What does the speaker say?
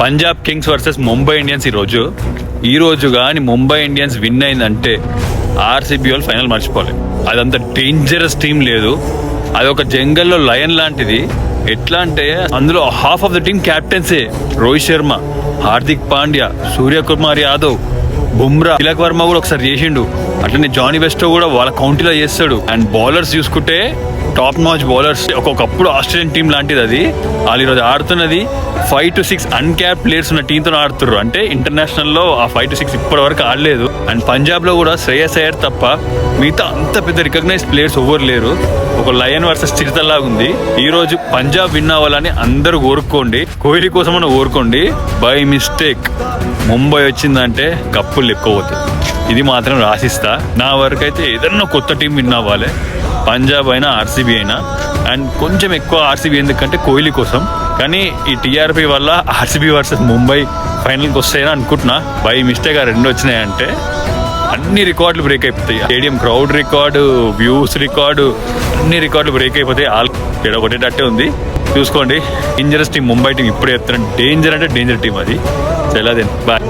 Punjab Kings versus Mumbai Indians ఈ రోజు కానీ ముంబై ఇండియన్స్ విన్ అయిందంటే ఆర్సీబీ వాళ్ళు ఫైనల్ మర్చిపోవాలి. అదంత డేంజరస్ టీం లేదు, అది ఒక జంగల్లో లయన్ లాంటిది. ఎట్లా అంటే అందులో హాఫ్ ఆఫ్ ద టీమ్ క్యాప్టెన్సే. రోహిత్ శర్మ, హార్దిక్ పాండ్యా, సూర్యకుమార్ యాదవ్, బుమ్రా, తిలక్ వర్మ కూడా ఒకసారి చేసిండు. అట్లనే జానీ బెస్టో కూడా వాళ్ళ కౌంటీలో చేస్తాడు. అండ్ బౌలర్స్ చూసుకుంటే టాప్ నాచ్ బౌలర్స్. ఒక్కొక్కప్పుడు ఆస్ట్రేలియన్ టీం లాంటిది అది. వాళ్ళు ఈరోజు ఆడుతున్నది 5 to 6 అన్క్యాప్ ప్లేయర్స్ ఉన్న టీంతో ఆడుతున్నారు. అంటే ఇంటర్నేషనల్ లో ఆ 5 to 6 ఇప్పటి వరకు ఆడలేదు. అండ్ పంజాబ్ లో కూడా శ్రేయస్ అయ్యర్ తప్ప మిగతా అంత పెద్ద రికగ్నైజ్ ప్లేయర్స్ ఎవరు లేరు. ఒక లయన్ వర్సెస్ చిరుతలాగా ఉంది. ఈ రోజు పంజాబ్ విన్ అవ్వాలని అందరూ కోరుకోండి, కోహ్లీ కోసమని కోరుకోండి. బై మిస్టేక్ ముంబై వచ్చిందంటే కప్పులు ఎక్కువవుతాయి, ఇది మాత్రం రాసిస్తా. నా వరకు అయితే ఏదన్నా కొత్త టీం విన్ అవ్వాలి, పంజాబ్ అయినా ఆర్సీబీ అయినా. అండ్ కొంచెం ఎక్కువ ఆర్సీబీ ఎందుకంటే కోహ్లీ కోసం. కానీ ఈ టీఆర్పీ వల్ల ఆర్సీబీ వర్సెస్ ముంబై ఫైనల్కి వస్తాయని అనుకుంటున్నా. బై మిస్టేక్ ఆ రెండు వచ్చినాయంటే అన్ని రికార్డులు బ్రేక్ అయిపోతాయి. Stadium crowd record, views record, అన్ని రికార్డులు బ్రేక్ అయిపోతాయి. ఒకటేటట్టే ఉంది, చూసుకోండి. డేంజరస్ టీం ముంబై టీం ఇప్పుడే చెప్తున్నాను. డేంజర్ అంటే డేంజర్ టీం అది. చలాదేన్ బాయ్.